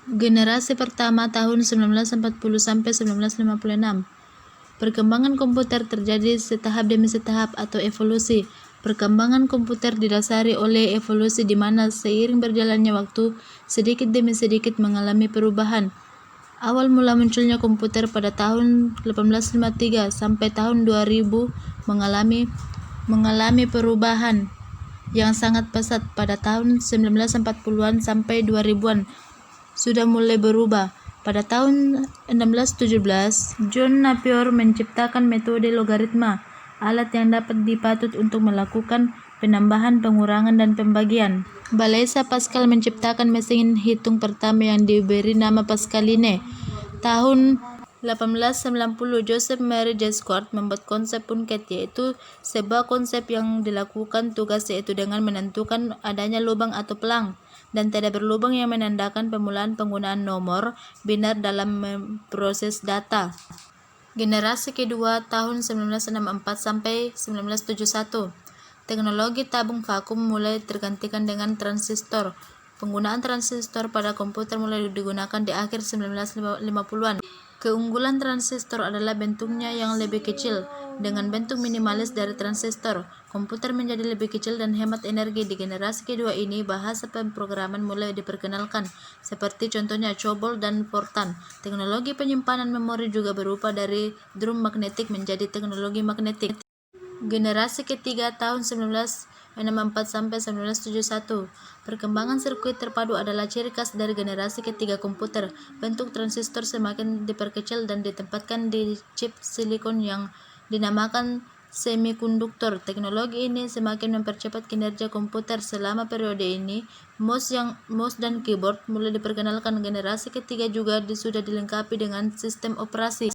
Generasi pertama tahun 1940 sampai 1956. Perkembangan komputer terjadi setahap demi setahap atau evolusi. Perkembangan komputer didasari oleh evolusi di mana seiring berjalannya waktu, sedikit demi sedikit mengalami perubahan. Awal mula munculnya komputer pada tahun 1853 sampai tahun 2000 mengalami perubahan yang sangat pesat. Pada tahun 1940-an sampai 2000-an sudah mulai berubah. Pada tahun 1617, John Napier menciptakan metode logaritma, alat yang dapat dipatut untuk melakukan penambahan, pengurangan, dan pembagian. Blaise Pascal menciptakan mesin hitung pertama yang diberi nama Pascaline. Tahun 1890, Joseph Marie Descartes membuat konsep Punket, yaitu sebuah konsep yang dilakukan tugas yaitu dengan menentukan adanya lubang atau pelang dan tidak berlubang yang menandakan pemulaan penggunaan nomor binar dalam memproses data. Generasi kedua tahun 1964 sampai 1971. Teknologi tabung vakum mulai tergantikan dengan transistor. Penggunaan transistor pada komputer mulai digunakan di akhir 1950-an. Keunggulan transistor adalah bentuknya yang lebih kecil. Dengan bentuk minimalis dari transistor, komputer menjadi lebih kecil dan hemat energi. Di generasi kedua ini, bahasa pemrograman mulai diperkenalkan, seperti contohnya COBOL dan Fortran. Teknologi penyimpanan memori juga berubah dari drum magnetik menjadi teknologi magnetik. Generasi ketiga tahun 1964 sampai 1971. Perkembangan sirkuit terpadu adalah ciri khas dari generasi ketiga komputer. Bentuk transistor semakin diperkecil dan ditempatkan di chip silikon yang dinamakan semikonduktor. Teknologi ini semakin mempercepat kinerja komputer. Selama periode ini, mouse dan keyboard mulai diperkenalkan. Generasi ketiga juga sudah dilengkapi dengan sistem operasi.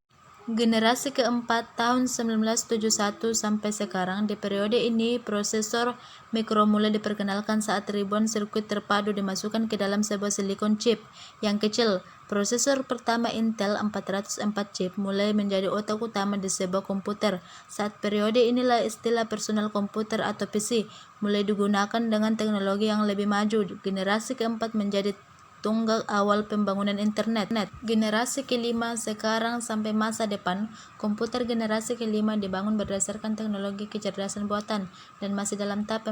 Generasi keempat tahun 1971 sampai sekarang. Di periode ini, prosesor mikro mulai diperkenalkan saat ribuan sirkuit terpadu dimasukkan ke dalam sebuah silikon chip yang kecil. Prosesor pertama Intel 404 chip mulai menjadi otak utama di sebuah komputer. Saat periode inilah istilah personal komputer atau PC mulai digunakan dengan teknologi yang lebih maju. Generasi keempat menjadi tonggak awal pembangunan internet. Generasi kelima sekarang sampai masa depan, komputer generasi kelima dibangun berdasarkan teknologi kecerdasan buatan dan masih dalam tahap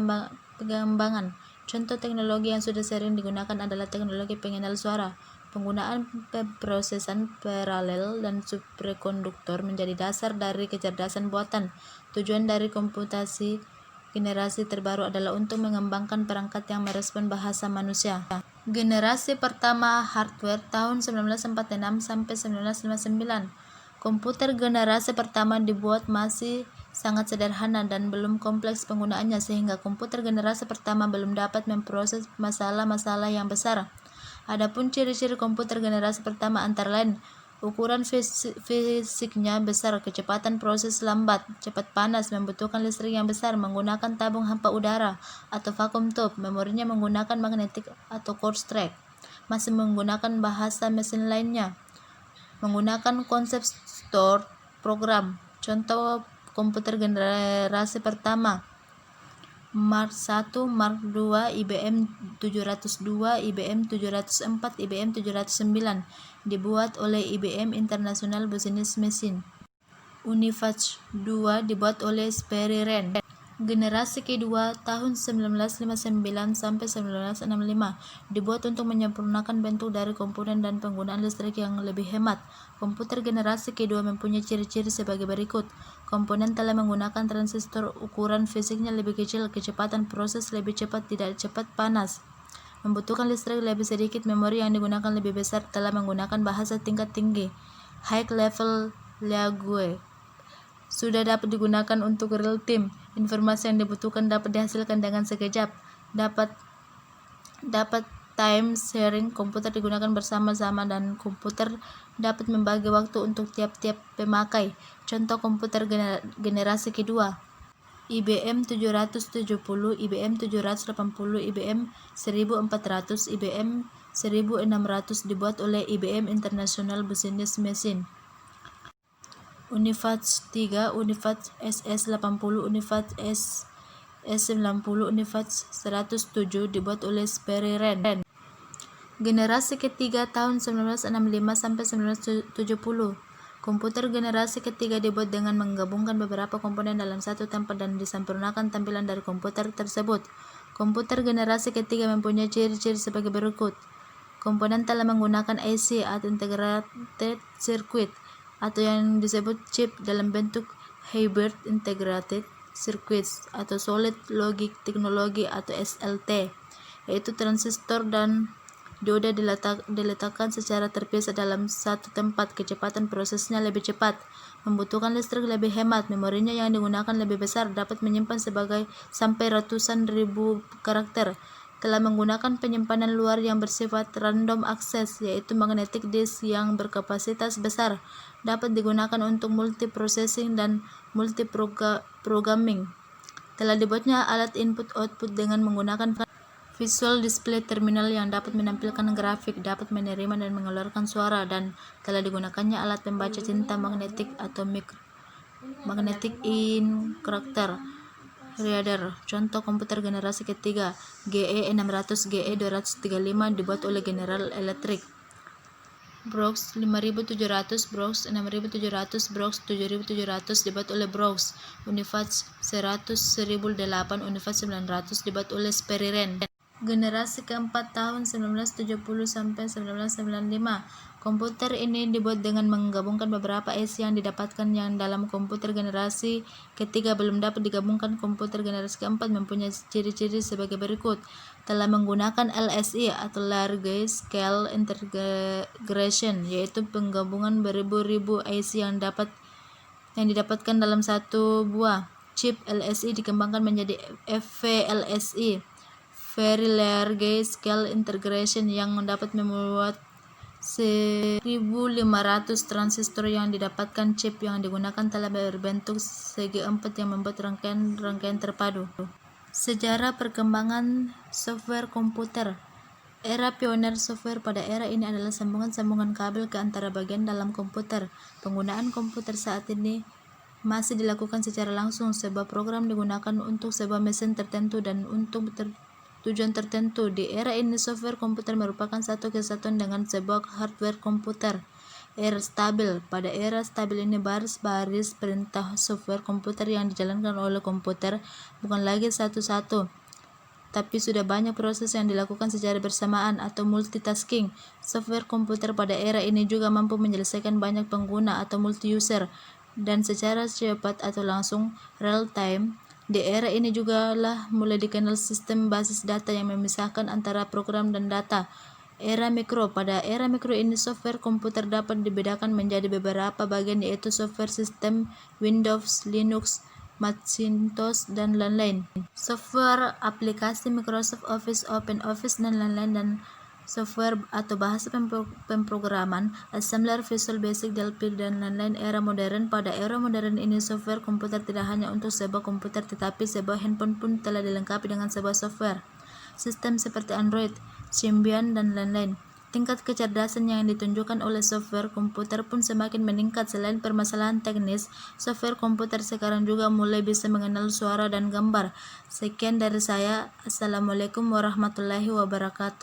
pengembangan. Contoh teknologi yang sudah sering digunakan adalah teknologi pengenal suara. Penggunaan pemrosesan paralel dan superkonduktor menjadi dasar dari kecerdasan buatan. Tujuan dari komputasi generasi terbaru adalah untuk mengembangkan perangkat yang merespon bahasa manusia. Generasi pertama hardware tahun 1946 sampai 1959. Komputer generasi pertama dibuat masih sangat sederhana dan belum kompleks penggunaannya sehingga komputer generasi pertama belum dapat memproses masalah-masalah yang besar. Adapun ciri-ciri komputer generasi pertama antara lain ukuran fisiknya besar, kecepatan proses lambat, cepat panas, membutuhkan listrik yang besar, menggunakan tabung hampa udara atau vacuum tube, memorinya menggunakan magnetik atau Cortex, masih menggunakan bahasa mesin lainnya, menggunakan konsep stored program. Contoh komputer generasi pertama: Mark I, Mark II, IBM 702, IBM 704, IBM 709, dibuat oleh IBM International Business Machine. Univach 2 dibuat oleh Sperry Rand. Generasi kedua tahun 1959 sampai 1965 dibuat untuk menyempurnakan bentuk dari komponen dan penggunaan listrik yang lebih hemat. Komputer generasi kedua mempunyai ciri-ciri sebagai berikut. Komponen telah menggunakan transistor, ukuran fisiknya lebih kecil, kecepatan proses lebih cepat, tidak cepat panas, membutuhkan listrik lebih sedikit, memori yang digunakan lebih besar, telah menggunakan bahasa tingkat tinggi, high level language, sudah dapat digunakan untuk real time, informasi yang dibutuhkan dapat dihasilkan dengan sekejap, dapat time sharing, komputer digunakan bersama-sama dan komputer dapat membagi waktu untuk tiap-tiap pemakai. Contoh komputer generasi kedua: IBM 770, IBM 780, IBM 1400, IBM 1600 dibuat oleh IBM International Business Machine. Univach 3, Univach SS80, Univach SS90, Univach 107 dibuat oleh Sperry Rand. Generasi ketiga tahun 1965 sampai 1970. Komputer generasi ketiga dibuat dengan menggabungkan beberapa komponen dalam satu tempat dan disempurnakan tampilan dari komputer tersebut. Komputer generasi ketiga mempunyai ciri-ciri sebagai berikut. Komponen telah menggunakan IC atau Integrated Circuit atau yang disebut chip dalam bentuk Hybrid Integrated Circuits atau Solid Logic Technology atau SLT, yaitu transistor dan dioda diletakkan secara terpisah dalam satu tempat. Kecepatan prosesnya lebih cepat, membutuhkan listrik lebih hemat, memorinya yang digunakan lebih besar, dapat menyimpan sampai ratusan ribu karakter, telah menggunakan penyimpanan luar yang bersifat random access, yaitu magnetic disk yang berkapasitas besar, dapat digunakan untuk multiprocessing dan multiprogramming. Telah dibuatnya alat input-output dengan menggunakan Visual Display Terminal yang dapat menampilkan grafik, dapat menerima dan mengeluarkan suara, dan telah digunakannya alat pembaca tinta magnetik atau Magnetic Ink Reader. Contoh komputer generasi ketiga, GE600, GE235 dibuat oleh General Electric. Brooks 5700, Brooks 6700, Brooks 7700 dibuat oleh Brooks. Unifax 1008, Unifax 900 dibuat oleh Speriren. Generasi keempat tahun 1970 sampai 1995. Komputer ini dibuat dengan menggabungkan beberapa IC yang didapatkan yang dalam komputer generasi ketiga belum dapat digabungkan. Komputer generasi keempat mempunyai ciri-ciri sebagai berikut. Telah menggunakan LSI atau Large Scale Integration, yaitu penggabungan beribu-ribu IC yang didapatkan dalam satu buah chip. LSI dikembangkan menjadi VLSI, Very Large Scale Integration, yang dapat memuat 1.500 transistor yang didapatkan. Chip yang digunakan telah berbentuk segi empat yang membuat rangkaian terpadu. Sejarah perkembangan software komputer. Era pioner software pada era ini adalah sambungan-sambungan kabel ke antara bagian dalam komputer. Penggunaan komputer saat ini masih dilakukan secara langsung. Sebuah program digunakan untuk sebuah mesin tertentu dan untuk tujuan tertentu. Di era ini software komputer merupakan satu kesatuan dengan sebuah hardware komputer. Era stabil. Pada era stabil ini baris-baris perintah software komputer yang dijalankan oleh komputer bukan lagi satu-satu, tapi sudah banyak proses yang dilakukan secara bersamaan atau multitasking. Software komputer pada era ini juga mampu menyelesaikan banyak pengguna atau multi-user dan secara cepat atau langsung real time. Di era ini juga mulai dikenal sistem basis data yang memisahkan antara program dan data. Era mikro. Pada era mikro ini software komputer dapat dibedakan menjadi beberapa bagian, yaitu software sistem Windows, Linux, Macintosh, dan lain-lain. Software aplikasi Microsoft Office, OpenOffice, dan lain-lain, dan software atau bahasa pemrograman, assembler, Visual Basic, Delphi, dan lain-lain. Era modern. Pada era modern ini software komputer tidak hanya untuk sebuah komputer, tetapi sebuah handphone pun telah dilengkapi dengan sebuah software sistem seperti Android, Symbian, dan lain-lain. Tingkat kecerdasan yang ditunjukkan oleh software komputer pun semakin meningkat. Selain permasalahan teknis, software komputer sekarang juga mulai bisa mengenal suara dan gambar. Sekian dari saya. Assalamualaikum warahmatullahi wabarakatuh.